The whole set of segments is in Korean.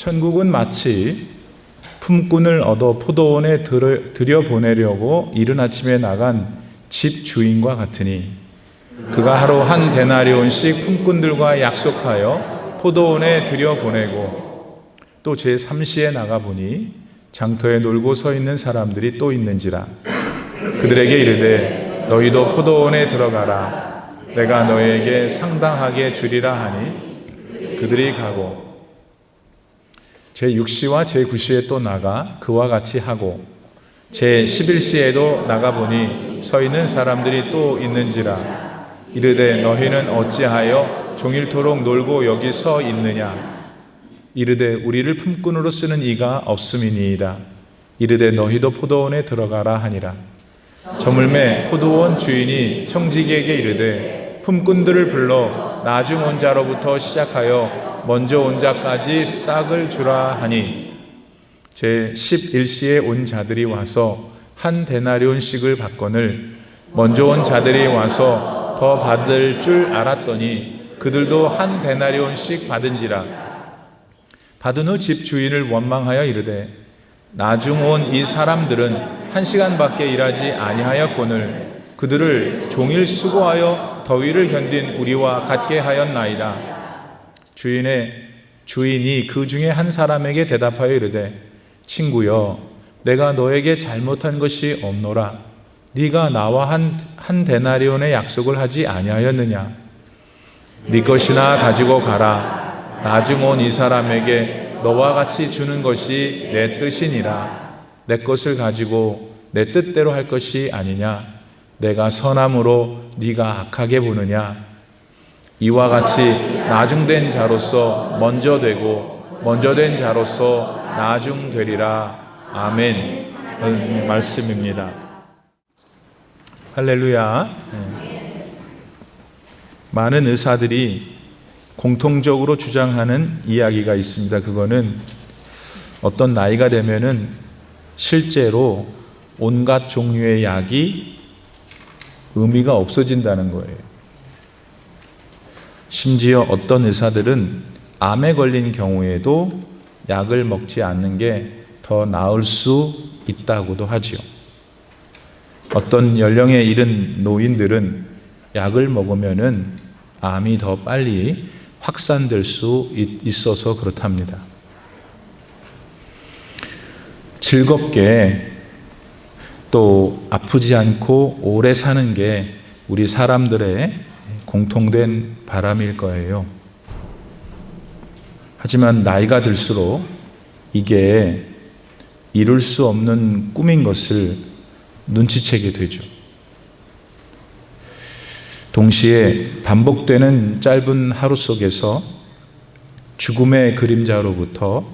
천국은 마치 품꾼을 얻어 포도원에 들여보내려고 이른 아침에 나간 집 주인과 같으니 그가 하루 한 데나리온씩 품꾼들과 약속하여 포도원에 들여보내고 또 제3시에 나가보니 장터에 놀고 서 있는 사람들이 또 있는지라. 그들에게 이르되 너희도 포도원에 들어가라. 내가 너희에게 상당하게 주리라 하니 그들이 가고 제6시와 제9시에 또 나가 그와 같이 하고 제11시에도 나가보니 서 있는 사람들이 또 있는지라. 이르되 너희는 어찌하여 종일토록 놀고 여기 서 있느냐. 이르되 우리를 품꾼으로 쓰는 이가 없음이니이다. 이르되 너희도 포도원에 들어가라 하니라. 저물매 포도원 주인이 청지기에게 이르되 품꾼들을 불러 나중 온 자로부터 시작하여 먼저 온 자까지 싹을 주라 하니 제11시에 온 자들이 와서 한 데나리온씩을 받거늘 먼저 온 자들이 와서 더 받을 줄 알았더니 그들도 한 데나리온씩 받은지라. 받은 후 집 주인을 원망하여 이르되 나중 온 이 사람들은 1시간밖에 일하지 아니하였거늘 그들을 종일 수고하여 더위를 견딘 우리와 같게 하였나이다. 주인이 그 중에 한 사람에게 대답하여 이르되 친구여 내가 너에게 잘못한 것이 없노라. 네가 나와 한 데나리온의 약속을 하지 아니하였느냐. 네 것이나 가지고 가라. 나중 온 이 사람에게 너와 같이 주는 것이 내 뜻이니라. 내 것을 가지고 내 뜻대로 할 것이 아니냐. 내가 선함으로 네가 악하게 보느냐. 이와 같이 나중된 자로서 먼저 되고 먼저 된 자로서 나중되리라. 아멘. 말씀입니다. 할렐루야. 많은 의사들이 공통적으로 주장하는 이야기가 있습니다. 그거는 어떤 나이가 되면은 실제로 온갖 종류의 약이 의미가 없어진다는 거예요. 심지어 어떤 의사들은 암에 걸린 경우에도 약을 먹지 않는 게 더 나을 수 있다고도 하지요. 어떤 연령에 이른 노인들은 약을 먹으면은 암이 더 빨리 확산될 수 있어서 그렇답니다. 즐겁게 또 아프지 않고 오래 사는 게 우리 사람들의 공통된 바람일 거예요. 하지만 나이가 들수록 이게 이룰 수 없는 꿈인 것을 눈치채게 되죠. 동시에 반복되는 짧은 하루 속에서 죽음의 그림자로부터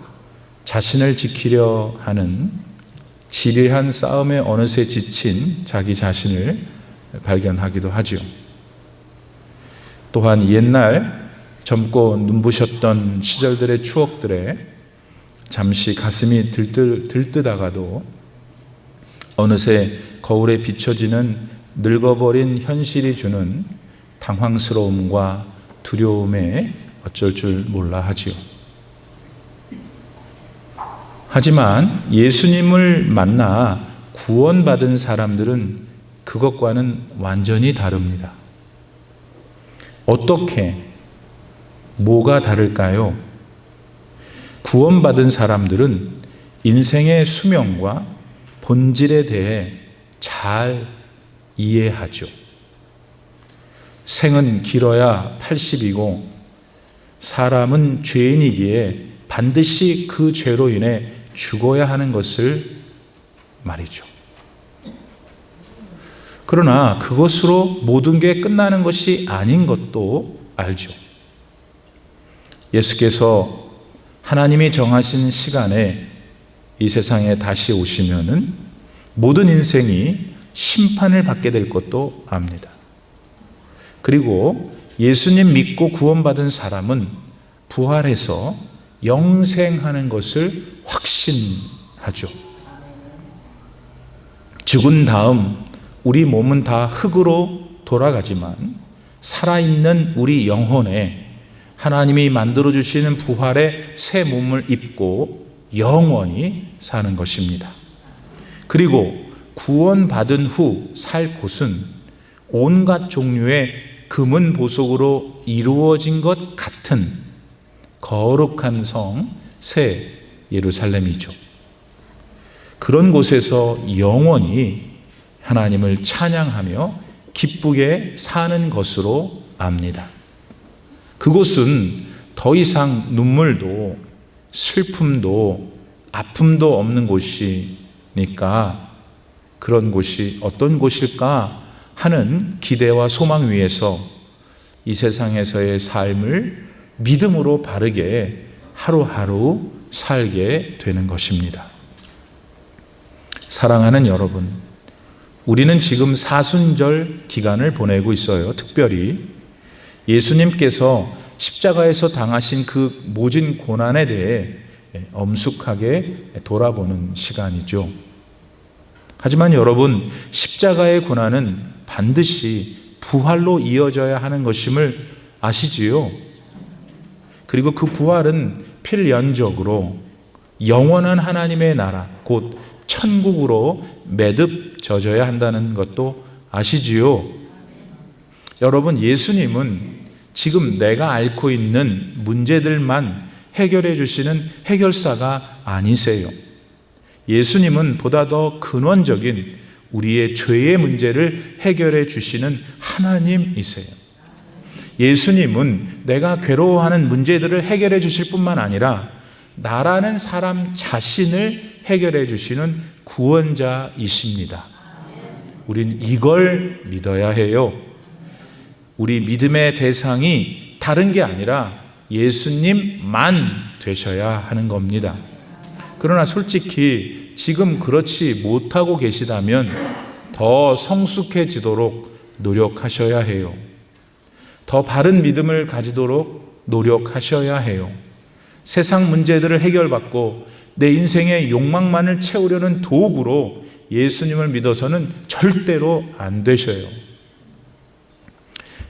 자신을 지키려 하는 지리한 싸움에 어느새 지친 자기 자신을 발견하기도 하죠. 또한 옛날 젊고 눈부셨던 시절들의 추억들에 잠시 가슴이 들뜨다가도 어느새 거울에 비춰지는 늙어버린 현실이 주는 당황스러움과 두려움에 어쩔 줄 몰라 하지요. 하지만 예수님을 만나 구원받은 사람들은 그것과는 완전히 다릅니다. 어떻게, 뭐가 다를까요? 구원받은 사람들은 인생의 수명과 본질에 대해 잘 이해하죠. 생은 길어야 80이고 사람은 죄인이기에 반드시 그 죄로 인해 죽어야 하는 것을 말이죠. 그러나 그것으로 모든 게 끝나는 것이 아닌 것도 알죠. 예수께서 하나님이 정하신 시간에 이 세상에 다시 오시면은 모든 인생이 심판을 받게 될 것도 압니다. 그리고 예수님 믿고 구원받은 사람은 부활해서 영생하는 것을 확신하죠. 죽은 다음 우리 몸은 다 흙으로 돌아가지만 살아있는 우리 영혼에 하나님이 만들어주시는 부활의 새 몸을 입고 영원히 사는 것입니다. 그리고 구원받은 후 살 곳은 온갖 종류의 금은 보석으로 이루어진 것 같은 거룩한 성, 새 예루살렘이죠. 그런 곳에서 영원히 하나님을 찬양하며 기쁘게 사는 것으로 압니다. 그곳은 더 이상 눈물도 슬픔도 아픔도 없는 곳이니까 그런 곳이 어떤 곳일까 하는 기대와 소망 위에서 이 세상에서의 삶을 믿음으로 바르게 하루하루 살게 되는 것입니다. 사랑하는 여러분, 우리는 지금 사순절 기간을 보내고 있어요. 특별히 예수님께서 십자가에서 당하신 그 모진 고난에 대해 엄숙하게 돌아보는 시간이죠. 하지만 여러분, 십자가의 고난은 반드시 부활로 이어져야 하는 것임을 아시지요? 그리고 그 부활은 필연적으로 영원한 하나님의 나라, 곧 천국으로 매듭져져야 한다는 것도 아시지요? 여러분, 예수님은 지금 내가 앓고 있는 문제들만 해결해 주시는 해결사가 아니세요. 예수님은 보다 더 근원적인 우리의 죄의 문제를 해결해 주시는 하나님이세요. 예수님은 내가 괴로워하는 문제들을 해결해 주실 뿐만 아니라 나라는 사람 자신을 해결해 주시는 구원자이십니다. 우린 이걸 믿어야 해요. 우리 믿음의 대상이 다른 게 아니라 예수님만 되셔야 하는 겁니다. 그러나 솔직히 지금 그렇지 못하고 계시다면 더 성숙해지도록 노력하셔야 해요. 더 바른 믿음을 가지도록 노력하셔야 해요. 세상 문제들을 해결받고 내 인생의 욕망만을 채우려는 도구로 예수님을 믿어서는 절대로 안 되셔요.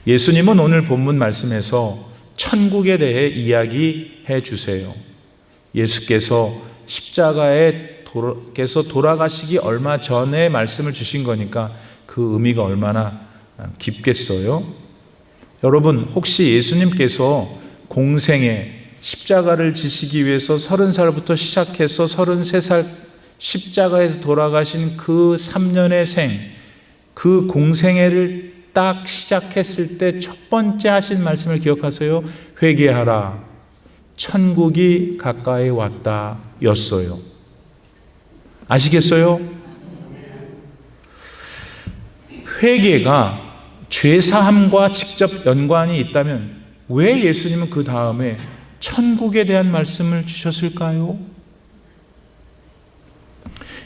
예수님은 오늘 본문 말씀에서 천국에 대해 이야기해 주세요. 예수께서 십자가에서 돌아가시기 얼마 전에 말씀을 주신 거니까 그 의미가 얼마나 깊겠어요? 여러분, 혹시 예수님께서 공생에 십자가를 지시기 위해서 30살부터 시작해서 33살 십자가에서 돌아가신 그 3년의 생, 그 공생애를 딱 시작했을 때 첫 번째 하신 말씀을 기억하세요? 회개하라, 천국이 가까이 왔다 였어요. 아시겠어요? 회개가 죄사함과 직접 연관이 있다면 왜 예수님은 그 다음에 천국에 대한 말씀을 주셨을까요?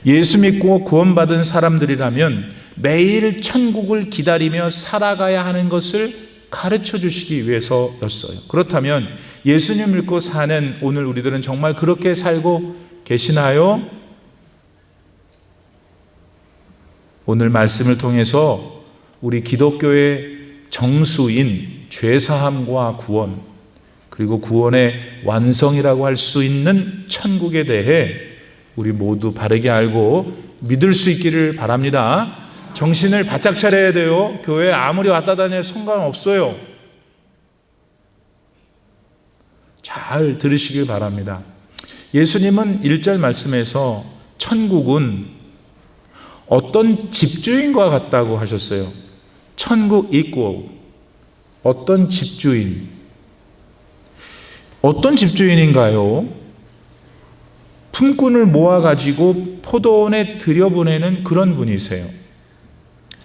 예수 믿고 구원받은 사람들이라면 매일 천국을 기다리며 살아가야 하는 것을 가르쳐 주시기 위해서였어요. 그렇다면 예수님 믿고 사는 오늘 우리들은 정말 그렇게 살고 계시나요? 오늘 말씀을 통해서 우리 기독교의 정수인 죄사함과 구원, 그리고 구원의 완성이라고 할 수 있는 천국에 대해 우리 모두 바르게 알고 믿을 수 있기를 바랍니다. 정신을 바짝 차려야 돼요. 교회에 아무리 왔다 다녀도 상관없어요. 잘 들으시길 바랍니다. 예수님은 1절 말씀에서 천국은 어떤 집주인과 같다고 하셨어요. 천국 있고 어떤 집주인, 어떤 집주인인가요? 품꾼을 모아가지고 포도원에 들여보내는 그런 분이세요.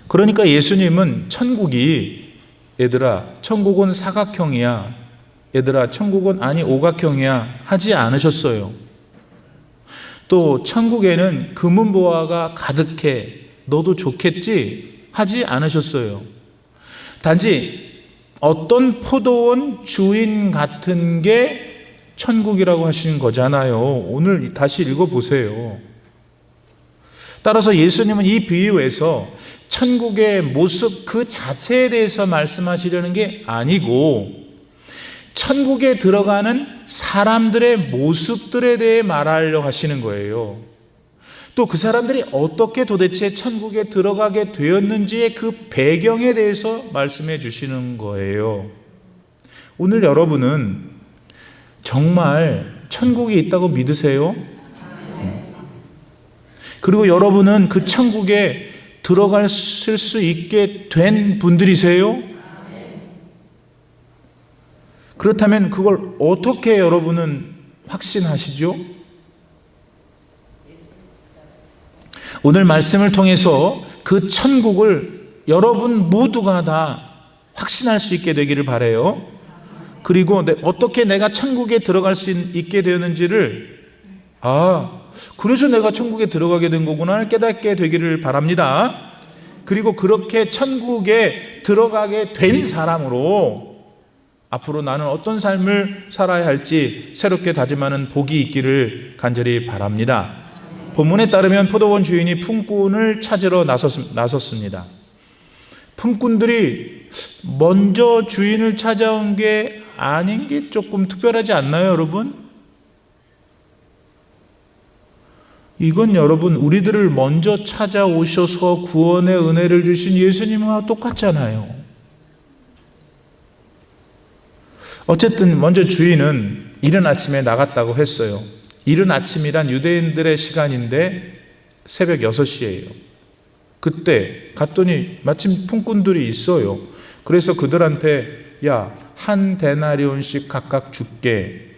그러니까 예수님은 천국이, 얘들아 천국은 사각형이야, 얘들아 천국은 아니 오각형이야 하지 않으셨어요. 또 천국에는 금은보화가 가득해, 너도 좋겠지 하지 않으셨어요. 단지 어떤 포도원 주인 같은 게 천국이라고 하시는 거잖아요. 오늘 다시 읽어보세요. 따라서 예수님은 이 비유에서 천국의 모습 그 자체에 대해서 말씀하시려는 게 아니고 천국에 들어가는 사람들의 모습들에 대해 말하려고 하시는 거예요. 또 그 사람들이 어떻게 도대체 천국에 들어가게 되었는지의 그 배경에 대해서 말씀해 주시는 거예요. 오늘 여러분은 정말 천국이 있다고 믿으세요? 그리고 여러분은 그 천국에 들어갈 수 있게 된 분들이세요? 그렇다면 그걸 어떻게 여러분은 확신하시죠? 오늘 말씀을 통해서 그 천국을 여러분 모두가 다 확신할 수 있게 되기를 바라요. 그리고 어떻게 내가 천국에 들어갈 수 있게 되었는지를 그래서 내가 천국에 들어가게 된 거구나 깨닫게 되기를 바랍니다. 그리고 그렇게 천국에 들어가게 된 사람으로 앞으로 나는 어떤 삶을 살아야 할지 새롭게 다짐하는 복이 있기를 간절히 바랍니다. 본문에 따르면 포도원 주인이 품꾼을 찾으러 나섰습니다. 품꾼들이 먼저 주인을 찾아온 게 아닌 게 조금 특별하지 않나요, 여러분? 이건 여러분 우리들을 먼저 찾아오셔서 구원의 은혜를 주신 예수님과 똑같잖아요. 어쨌든 먼저 주인은 이른 아침에 나갔다고 했어요. 이른 아침이란 유대인들의 시간인데 새벽 6시예요. 그때 갔더니 마침 품꾼들이 있어요. 그래서 그들한테 한 데나리온씩 각각 줄게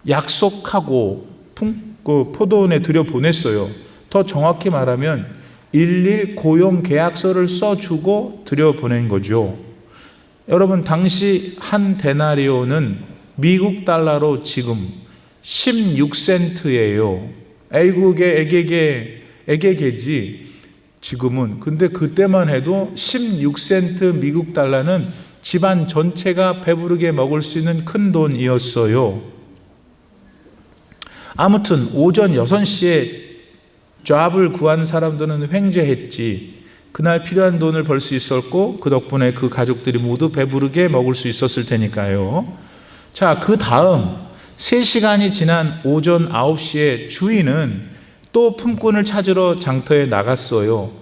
약속하고 포도원에 들여보냈어요. 더 정확히 말하면 일일 고용 계약서를 써주고 들여보낸 거죠. 여러분 당시 한 데나리온은 미국 달러로 지금 16센트예요. 애국의 애계계지 지금은. 근데 그때만 해도 16센트 미국 달러는 집안 전체가 배부르게 먹을 수 있는 큰 돈이었어요. 아무튼 오전 6시에 잡을 구한 사람들은 횡재했지. 그날 필요한 돈을 벌 수 있었고 그 덕분에 그 가족들이 모두 배부르게 먹을 수 있었을 테니까요. 자, 그 다음 3시간이 지난 오전 9시에 주인은 또 품꾼을 찾으러 장터에 나갔어요.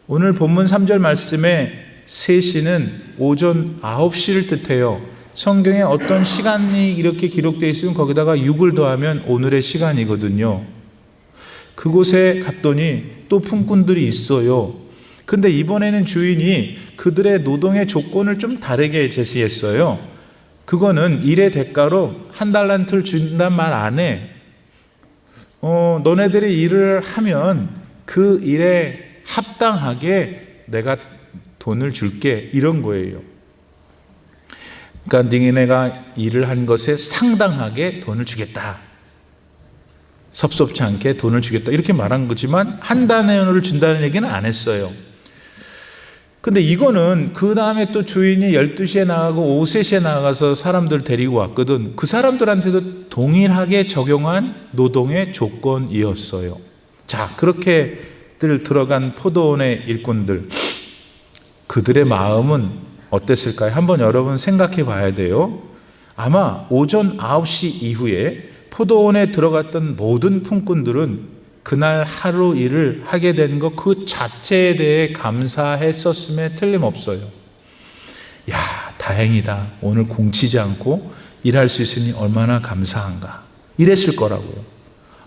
오늘 본문 3절 말씀에 3시는 오전 9시를 뜻해요. 성경에 어떤 시간이 이렇게 기록되어 있으면 거기다가 6을 더하면 오늘의 시간이거든요. 그곳에 갔더니 또 품꾼들이 있어요. 근데 이번에는 주인이 그들의 노동의 조건을 좀 다르게 제시했어요. 그거는 일의 대가로 한 달란트를 준단 말 안 해. 너네들이 일을 하면 그 일에 합당하게 내가 돈을 줄게 이런 거예요. 그러니까 니네가 일을 한 것에 상당하게 돈을 주겠다. 섭섭치 않게 돈을 주겠다 이렇게 말한 거지만 한 달을 준다는 얘기는 안 했어요. 근데 이거는 그 다음에 또 주인이 12시에 나가고 오후 3시에 나가서 사람들 데리고 왔거든. 그 사람들한테도 동일하게 적용한 노동의 조건이었어요. 자, 그렇게들 들어간 포도원의 일꾼들, 그들의 마음은 어땠을까요? 한번 여러분 생각해 봐야 돼요. 아마 오전 9시 이후에 포도원에 들어갔던 모든 품꾼들은 그날 하루 일을 하게 된 것 그 자체에 대해 감사했었음에 틀림없어요. 다행이다. 오늘 공치지 않고 일할 수 있으니 얼마나 감사한가. 이랬을 거라고요.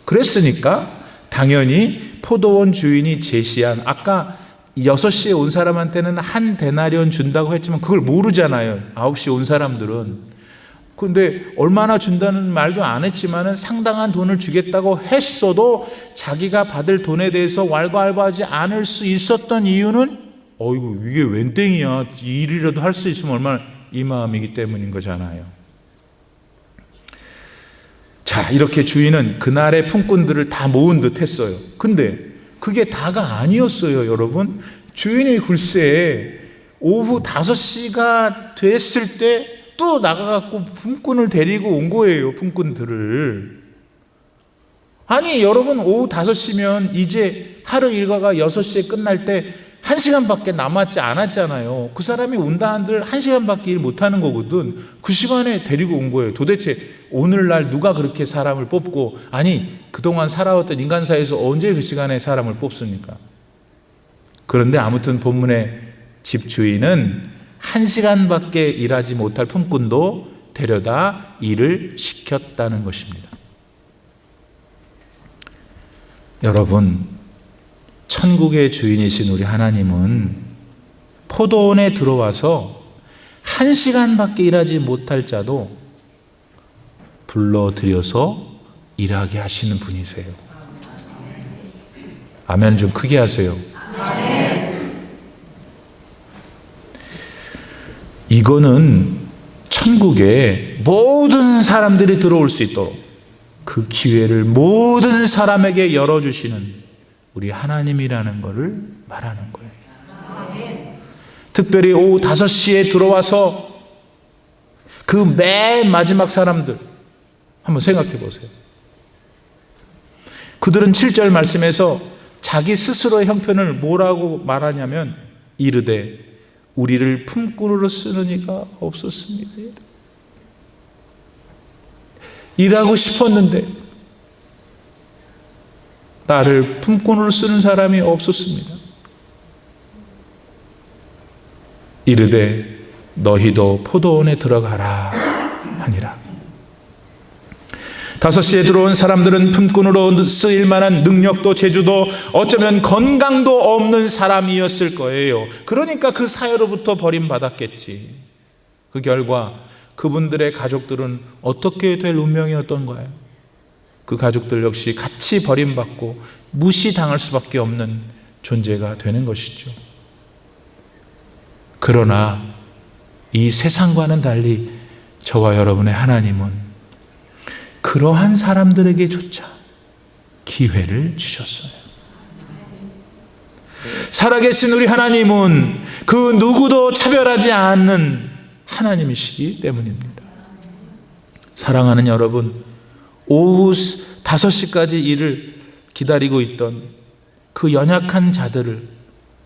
그랬으니까 당연히 포도원 주인이 제시한 아까 6시에 온 사람한테는 한 데나리온 준다고 했지만 그걸 모르잖아요. 9시에 온 사람들은. 근데 얼마나 준다는 말도 안 했지만은 상당한 돈을 주겠다고 했어도 자기가 받을 돈에 대해서 왈가왈부하지 않을 수 있었던 이유는 이게 웬 땡이야. 일이라도 할 수 있으면 얼마나 이 마음이기 때문인 거잖아요. 자, 이렇게 주인은 그날의 품꾼들을 다 모은 듯 했어요. 근데 그게 다가 아니었어요, 여러분. 주인이 글쎄 오후 5시가 됐을 때 또 나가갖고 품꾼을 데리고 온 거예요. 품꾼들을. 아니 여러분 오후 5시면 이제 하루 일과가 6시에 끝날 때 1시간밖에 남았지 않았잖아요. 그 사람이 온다 한들 1시간밖에 일 못하는 거거든. 그 시간에 데리고 온 거예요. 도대체 오늘날 누가 그렇게 사람을 뽑고, 아니 그동안 살아왔던 인간사에서 언제 그 시간에 사람을 뽑습니까? 그런데 아무튼 본문의 집주인은 1시간밖에 일하지 못할 품꾼도 데려다 일을 시켰다는 것입니다. 여러분, 천국의 주인이신 우리 하나님은 포도원에 들어와서 1시간밖에 일하지 못할 자도 불러들여서 일하게 하시는 분이세요. 아멘 좀 크게 하세요. 이거는 천국에 모든 사람들이 들어올 수 있도록 그 기회를 모든 사람에게 열어주시는 우리 하나님이라는 것을 말하는 거예요. 특별히 오후 5시에 들어와서 그 맨 마지막 사람들 한번 생각해 보세요. 그들은 7절 말씀에서 자기 스스로의 형편을 뭐라고 말하냐면 이르되 우리를 품꾼으로 쓰는 이가 없었습니다. 일하고 싶었는데 나를 품꾼으로 쓰는 사람이 없었습니다. 이르되 너희도 포도원에 들어가라 하니라. 5시에 들어온 사람들은 품꾼으로 쓰일 만한 능력도 재주도 어쩌면 건강도 없는 사람이었을 거예요. 그러니까 그 사회로부터 버림받았겠지. 그 결과 그분들의 가족들은 어떻게 될 운명이었던 거예요? 그 가족들 역시 같이 버림받고 무시당할 수밖에 없는 존재가 되는 것이죠. 그러나 이 세상과는 달리 저와 여러분의 하나님은 그러한 사람들에게조차 기회를 주셨어요. 살아계신 우리 하나님은 그 누구도 차별하지 않는 하나님이시기 때문입니다. 사랑하는 여러분, 오후 5시까지 일을 기다리고 있던 그 연약한 자들을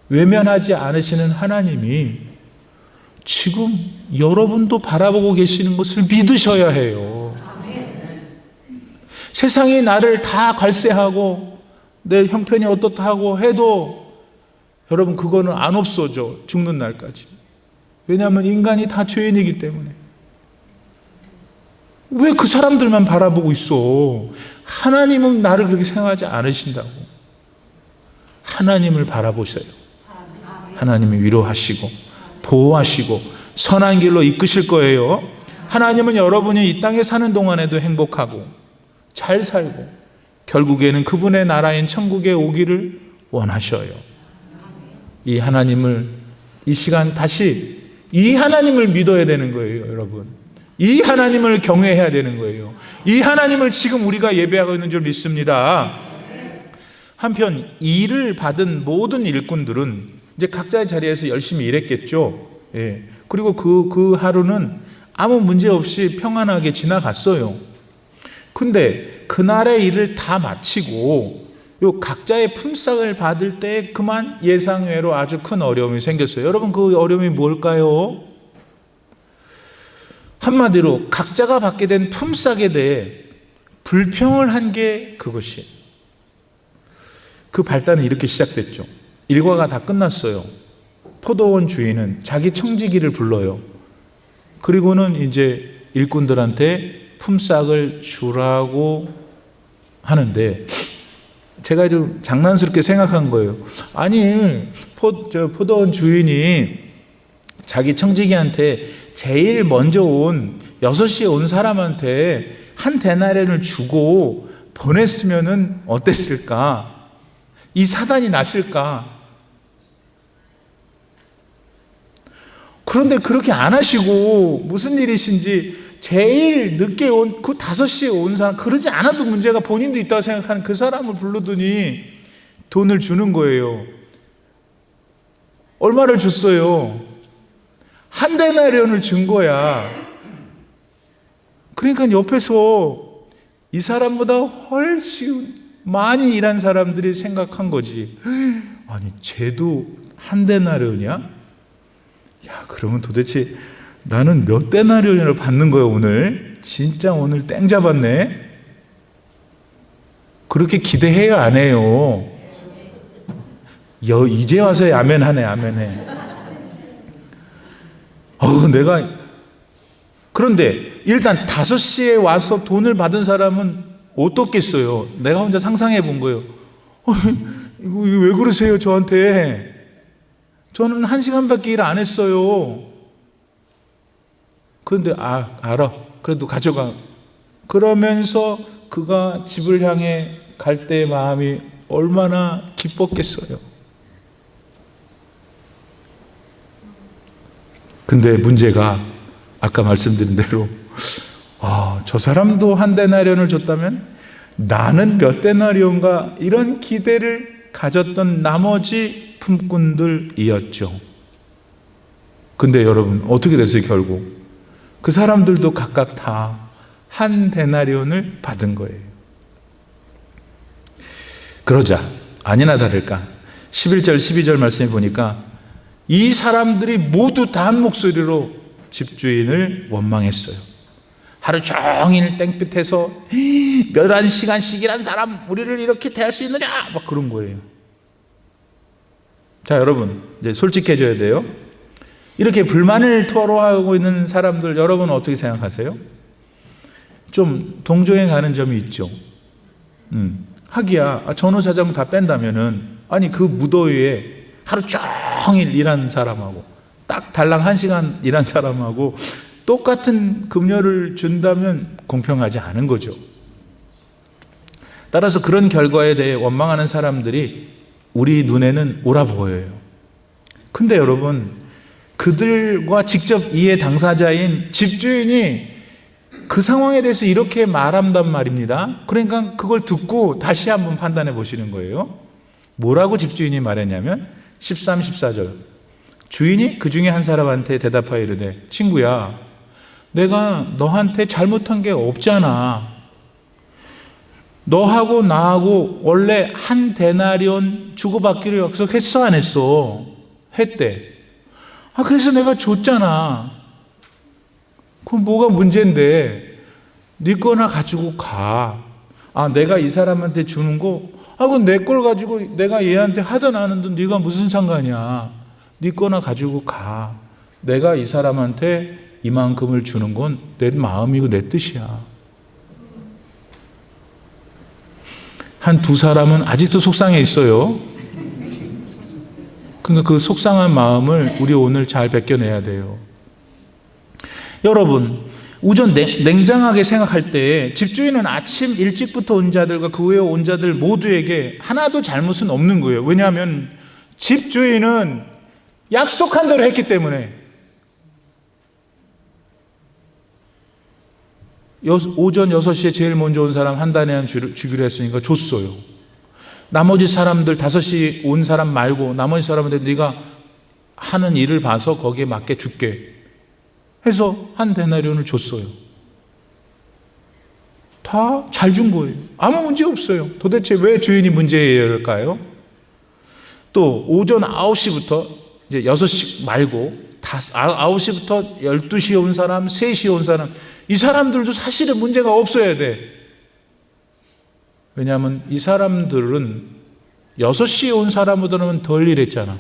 외면하지 않으시는 하나님이 지금 여러분도 바라보고 계시는 것을 믿으셔야 해요. 세상이 나를 다 괄세하고 내 형편이 어떻다고 해도 여러분 그거는 안 없어져, 죽는 날까지. 왜냐하면 인간이 다 죄인이기 때문에. 왜 그 사람들만 바라보고 있어? 하나님은 나를 그렇게 생각하지 않으신다고. 하나님을 바라보세요. 하나님이 위로하시고 보호하시고 선한 길로 이끄실 거예요. 하나님은 여러분이 이 땅에 사는 동안에도 행복하고 잘 살고 결국에는 그분의 나라인 천국에 오기를 원하셔요. 이 하나님을 이 시간 다시 이 하나님을 믿어야 되는 거예요, 여러분. 이 하나님을 경외해야 되는 거예요. 이 하나님을 지금 우리가 예배하고 있는 줄 믿습니다. 한편 일을 받은 모든 일꾼들은 이제 각자의 자리에서 열심히 일했겠죠. 예. 그리고 그 하루는 아무 문제 없이 평안하게 지나갔어요. 근데 그날의 일을 다 마치고 요 각자의 품삯을 받을 때 그만 예상외로 아주 큰 어려움이 생겼어요. 여러분 그 어려움이 뭘까요? 한마디로 각자가 받게 된 품삯에 대해 불평을 한 게 그것이. 그 발단은 이렇게 시작됐죠. 일과가 다 끝났어요. 포도원 주인은 자기 청지기를 불러요. 그리고는 이제 일꾼들한테 품삯을 주라고 하는데 제가 좀 장난스럽게 생각한 거예요. 아니 포도원 주인이 자기 청지기한테 제일 먼저 온 6시에 온 사람한테 한 데나리온을 주고 보냈으면 어땠을까? 이 사단이 났을까? 그런데 그렇게 안 하시고 무슨 일이신지 제일 늦게 온 그 5시에 온 사람, 그러지 않아도 문제가 본인도 있다고 생각하는 그 사람을 부르더니 돈을 주는 거예요. 얼마를 줬어요? 한 데나리온을 준 거야. 그러니까 옆에서 이 사람보다 훨씬 많이 일한 사람들이 생각한 거지. 아니 쟤도 한 데나리온이야? 야, 그러면 도대체 나는 몇 데나리온을 받는 거야 오늘? 진짜 오늘 땡 잡았네. 그렇게 기대해요, 안 해요? 이제 와서 아멘하네, 아멘해. 내가 그런데 일단 5시에 와서 돈을 받은 사람은 어떻겠어요? 내가 혼자 상상해 본 거예요. 이거 왜 그러세요 저한테? 저는 1시간밖에 일 안 했어요. 그런데 알아. 그래도 가져가. 그러면서 그가 집을 향해 갈 때의 마음이 얼마나 기뻤겠어요. 근데 문제가 아까 말씀드린 대로 저 사람도 한 데나리온을 줬다면 나는 몇 데나리온가, 이런 기대를 가졌던 나머지 품꾼들이었죠. 근데 여러분 어떻게 됐어요? 결국 그 사람들도 각각 다 한 데나리온을 받은 거예요. 그러자 아니나 다를까 11절 12절 말씀에 보니까 이 사람들이 모두 다 한 목소리로 집주인을 원망했어요. 하루 종일 땡볕에서 11시간씩 일한 사람 우리를 이렇게 대할 수 있느냐, 막 그런 거예요. 자, 여러분 이제 솔직해져야 돼요. 이렇게 불만을 토로하고 있는 사람들 여러분 어떻게 생각하세요? 좀 동조해 가는 점이 있죠. 하기야 전후사정 다 뺀다면은 아니 그 무더위에 하루 종일 일한 사람하고 딱 달랑 1시간 일한 사람하고 똑같은 급료를 준다면 공평하지 않은 거죠. 따라서 그런 결과에 대해 원망하는 사람들이 우리 눈에는 옳아 보여요. 근데 여러분 그들과 직접 이해 당사자인 집주인이 그 상황에 대해서 이렇게 말한단 말입니다. 그러니까 그걸 듣고 다시 한번 판단해 보시는 거예요. 뭐라고 집주인이 말했냐면 13, 14절 주인이 그 중에 한 사람한테 대답하여 이르되 친구야 내가 너한테 잘못한 게 없잖아. 너하고 나하고 원래 한 데나리온 주고받기로 약속했어 안 했어? 했대. 그래서 내가 줬잖아. 그럼 뭐가 문제인데? 네 거나 가지고 가. 내가 이 사람한테 주는 거 그건 내 걸 가지고 내가 얘한테 하든 안 하든 네가 무슨 상관이야. 네 거나 가지고 가. 내가 이 사람한테 이만큼을 주는 건 내 마음이고 내 뜻이야. 한 두 사람은 아직도 속상해 있어요. 그러니까 그 속상한 마음을 우리 오늘 잘 벗겨내야 돼요. 여러분 우선 냉정하게 생각할 때 집주인은 아침 일찍부터 온 자들과 그 후에 온 자들 모두에게 하나도 잘못은 없는 거예요. 왜냐하면 집주인은 약속한 대로 했기 때문에. 오전 6시에 제일 먼저 온 사람 한 단위안 주기로 했으니까 줬어요. 나머지 사람들 5시 온 사람 말고 나머지 사람한테 네가 하는 일을 봐서 거기에 맞게 줄게 해서 한 데나리온을 줬어요. 다 잘 준 거예요. 아무 문제 없어요. 도대체 왜 주인이 문제일까요? 또 오전 9시부터 이제 6시 말고 9시부터 12시에 온 사람, 3시에 온 사람, 이 사람들도 사실은 문제가 없어야 돼. 왜냐하면 이 사람들은 6시에 온 사람보다는 덜 일했잖아.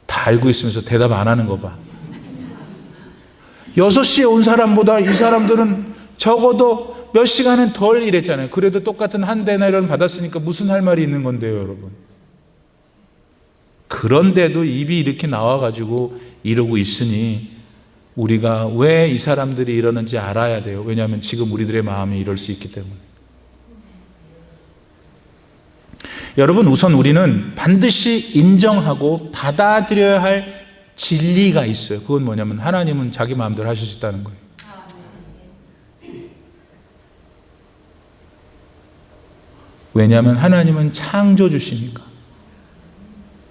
다 알고 있으면서 대답 안 하는 거 봐. 6시에 온 사람보다 이 사람들은 적어도 몇 시간은 덜 일했잖아요. 그래도 똑같은 한 데나리온 받았으니까 무슨 할 말이 있는 건데요, 여러분. 그런데도 입이 이렇게 나와가지고 이러고 있으니 우리가 왜 이 사람들이 이러는지 알아야 돼요. 왜냐하면 지금 우리들의 마음이 이럴 수 있기 때문에. 여러분 우선 우리는 반드시 인정하고 받아들여야 할 진리가 있어요. 그건 뭐냐면 하나님은 자기 마음대로 하실 수 있다는 거예요. 왜냐하면 하나님은 창조주시니까.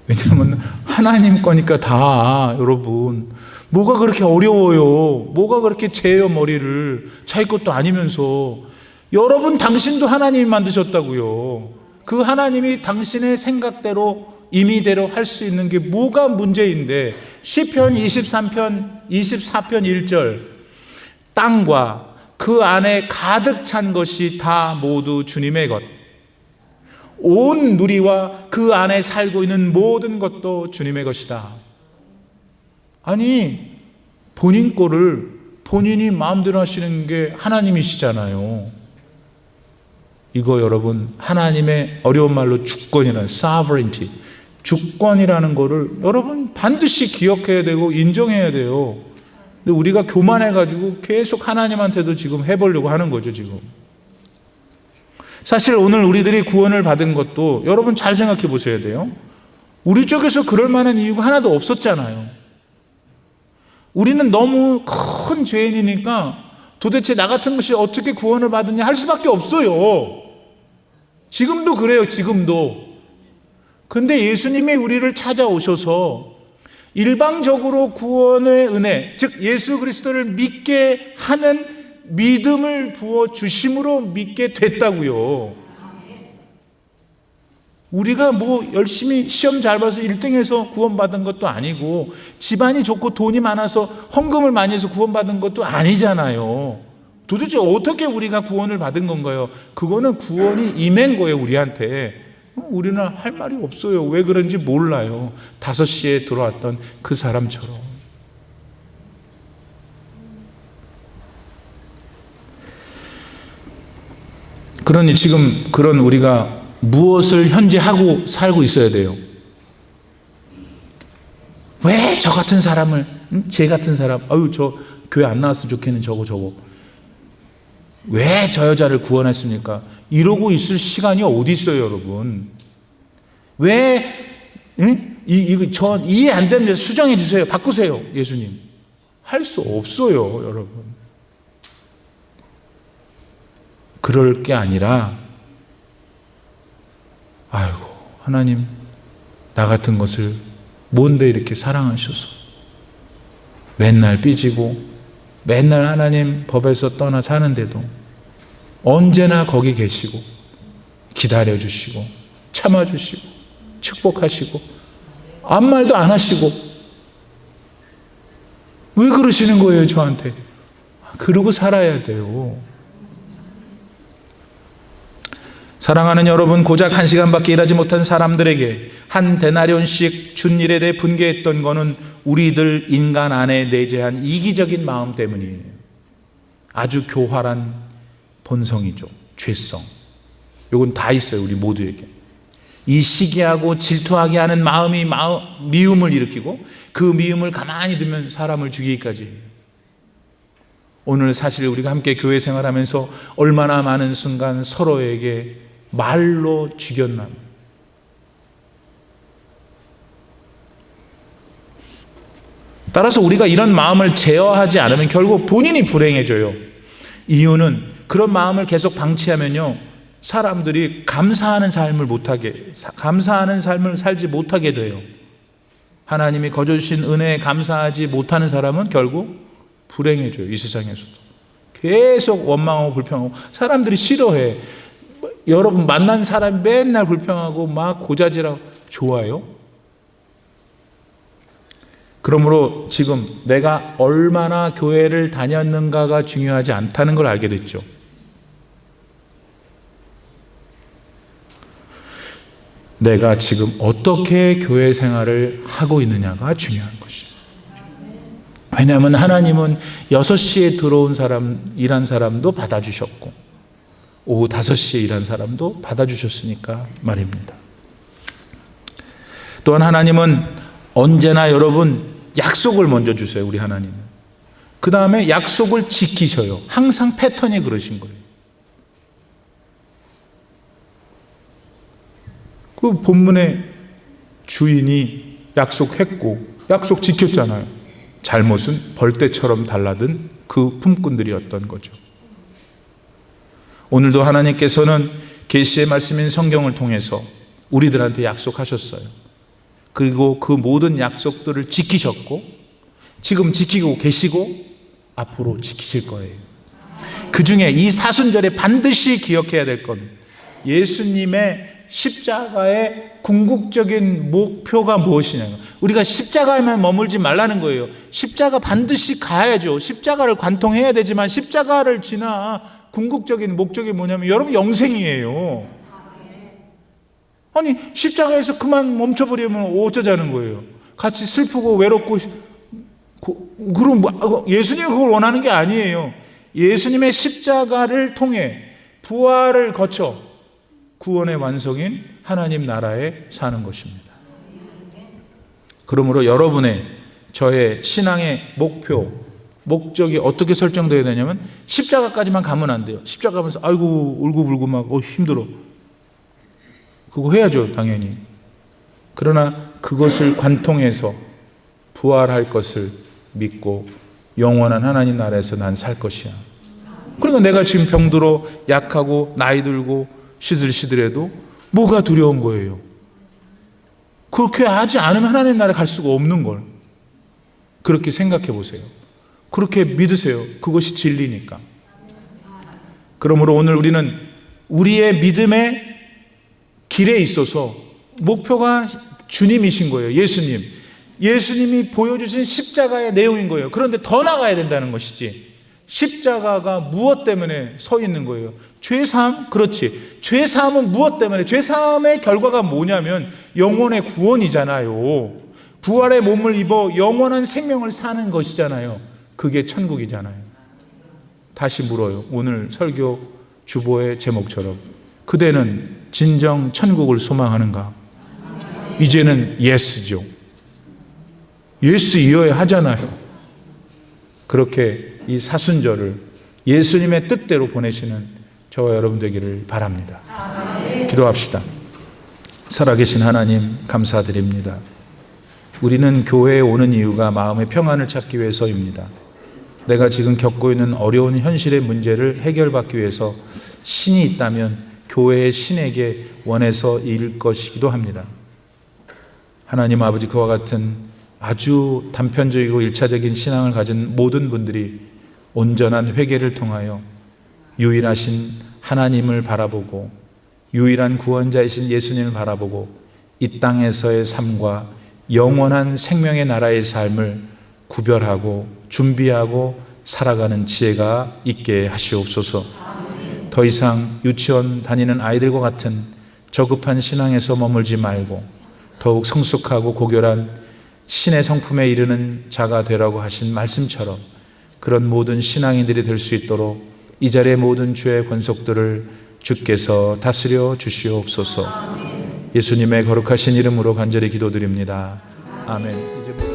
왜냐하면 하나님 거니까 다. 여러분 뭐가 그렇게 어려워요? 뭐가 그렇게 재요 머리를? 자기 것도 아니면서. 여러분 당신도 하나님이 만드셨다고요. 그 하나님이 당신의 생각대로 임의대로 할 수 있는 게 뭐가 문제인데, 시편 23편 24편 1절, 땅과 그 안에 가득 찬 것이 다 모두 주님의 것, 온 누리와 그 안에 살고 있는 모든 것도 주님의 것이다. 아니, 본인 거를 본인이 마음대로 하시는 게 하나님이시잖아요. 이거 여러분, 하나님의 어려운 말로 주권이라는 sovereignty, 주권이라는 거를 여러분 반드시 기억해야 되고 인정해야 돼요. 근데 우리가 교만해가지고 계속 하나님한테도 지금 해보려고 하는 거죠, 지금. 사실 오늘 우리들이 구원을 받은 것도 여러분 잘 생각해 보셔야 돼요. 우리 쪽에서 그럴 만한 이유가 하나도 없었잖아요. 우리는 너무 큰 죄인이니까 도대체 나 같은 것이 어떻게 구원을 받느냐 할 수밖에 없어요. 지금도 그래요, 지금도. 근데 예수님이 우리를 찾아오셔서 일방적으로 구원의 은혜, 즉 예수 그리스도를 믿게 하는 믿음을 부어주심으로 믿게 됐다고요. 우리가 뭐 열심히 시험 잘 봐서 1등해서 구원받은 것도 아니고, 집안이 좋고 돈이 많아서 헌금을 많이 해서 구원받은 것도 아니잖아요. 도대체 어떻게 우리가 구원을 받은 건가요? 그거는 구원이 임한 거예요, 우리한테. 우리는 할 말이 없어요. 왜 그런지 몰라요. 5시에 들어왔던 그 사람처럼. 그러니 지금 그런 우리가 무엇을 현재 하고 살고 있어야 돼요? 왜 저 같은 사람을, 쟤 같은 사람, 아유 저 교회 안 나왔으면 좋겠는 저거 왜 저 여자를 구원했습니까? 이러고 있을 시간이 어디 있어요, 여러분? 왜 저 이해 안 되면 수정해 주세요, 바꾸세요, 예수님. 할 수 없어요, 여러분. 그럴 게 아니라, 아이고 하나님, 나 같은 것을 뭔데 이렇게 사랑하셔서 맨날 삐지고 맨날 하나님 법에서 떠나 사는데도 언제나 거기 계시고 기다려주시고 참아주시고 축복하시고 아무 말도 안 하시고 왜 그러시는 거예요, 저한테? 그러고 살아야 돼요. 사랑하는 여러분, 고작 1시간밖에 일하지 못한 사람들에게 한 데나리온씩 준 일에 대해 분개했던 것은 우리들 인간 안에 내재한 이기적인 마음 때문이에요. 아주 교활한 본성이죠. 죄성. 이건 다 있어요, 우리 모두에게. 이 시기하고 질투하게 하는 마음이 미움을 일으키고 그 미움을 가만히 두면 사람을 죽이기까지 해요. 오늘 사실 우리가 함께 교회 생활하면서 얼마나 많은 순간 서로에게 말로 죽였나. 따라서 우리가 이런 마음을 제어하지 않으면 결국 본인이 불행해져요. 이유는 그런 마음을 계속 방치하면요, 사람들이 감사하는 삶을 살지 못하게 돼요. 하나님이 거저주신 은혜에 감사하지 못하는 사람은 결국 불행해져요, 이 세상에서도. 계속 원망하고 불평하고 사람들이 싫어해. 여러분 만난 사람이 맨날 불평하고 막 고자질하고 좋아요? 그러므로 지금 내가 얼마나 교회를 다녔는가가 중요하지 않다는 걸 알게 됐죠. 내가 지금 어떻게 교회 생활을 하고 있느냐가 중요한 것입니다. 왜냐하면 하나님은 6시에 들어온 사람, 일한 사람도 받아주셨고 오후 5시에 일한 사람도 받아주셨으니까 말입니다. 또한 하나님은 언제나 여러분 약속을 먼저 주세요, 우리 하나님은. 그 다음에 약속을 지키셔요. 항상 패턴이 그러신 거예요. 그 본문의 주인이 약속했고 약속 지켰잖아요. 잘못은 벌떼처럼 달라든 그 품꾼들이었던 거죠. 오늘도 하나님께서는 계시의 말씀인 성경을 통해서 우리들한테 약속하셨어요. 그리고 그 모든 약속들을 지키셨고 지금 지키고 계시고 앞으로 지키실 거예요. 그 중에 이 사순절에 반드시 기억해야 될 건 예수님의 십자가의 궁극적인 목표가 무엇이냐. 우리가 십자가에만 머물지 말라는 거예요. 십자가 반드시 가야죠. 십자가를 관통해야 되지만 십자가를 지나 궁극적인 목적이 뭐냐면 여러분 영생이에요. 아니 십자가에서 그만 멈춰버리면 어쩌자는 거예요. 같이 슬프고 외롭고 그럼 예수님이 그걸 원하는 게 아니에요. 예수님의 십자가를 통해 부활을 거쳐 구원의 완성인 하나님 나라에 사는 것입니다. 그러므로 여러분의 저의 신앙의 목적이 어떻게 설정되어야 되냐면 십자가까지만 가면 안 돼요. 십자가 가면서 아이고 울고불고 막 힘들어. 그거 해야죠 당연히. 그러나 그것을 관통해서 부활할 것을 믿고 영원한 하나님 나라에서 난 살 것이야. 그러니까 내가 지금 병들어 약하고 나이 들고 시들시들해도 뭐가 두려운 거예요. 그렇게 하지 않으면 하나님 나라에 갈 수가 없는 걸. 그렇게 생각해 보세요. 그렇게 믿으세요. 그것이 진리니까. 그러므로 오늘 우리는 우리의 믿음의 길에 있어서 목표가 주님이신 거예요. 예수님. 예수님이 보여주신 십자가의 내용인 거예요. 그런데 더 나가야 된다는 것이지. 십자가가 무엇 때문에 서 있는 거예요? 죄사함? 그렇지. 죄사함은 무엇 때문에? 죄사함의 결과가 뭐냐면 영혼의 구원이잖아요. 부활의 몸을 입어 영원한 생명을 사는 것이잖아요. 그게 천국이잖아요. 다시 물어요. 오늘 설교 주보의 제목처럼 그대는 진정 천국을 소망하는가? 이제는 예스죠. 예스이어야 하잖아요. 그렇게 이 사순절을 예수님의 뜻대로 보내시는 저와 여러분 되기를 바랍니다. 기도합시다. 살아계신 하나님 감사드립니다. 우리는 교회에 오는 이유가 마음의 평안을 찾기 위해서입니다. 내가 지금 겪고 있는 어려운 현실의 문제를 해결받기 위해서 신이 있다면 교회의 신에게 원해서 일 것이기도 합니다. 하나님 아버지, 그와 같은 아주 단편적이고 일차적인 신앙을 가진 모든 분들이 온전한 회개를 통하여 유일하신 하나님을 바라보고 유일한 구원자이신 예수님을 바라보고 이 땅에서의 삶과 영원한 생명의 나라의 삶을 구별하고 준비하고 살아가는 지혜가 있게 하시옵소서. 더 이상 유치원 다니는 아이들과 같은 저급한 신앙에서 머물지 말고 더욱 성숙하고 고결한 신의 성품에 이르는 자가 되라고 하신 말씀처럼 그런 모든 신앙인들이 될 수 있도록 이 자리의 모든 주의 권속들을 주께서 다스려 주시옵소서. 예수님의 거룩하신 이름으로 간절히 기도드립니다. 아멘.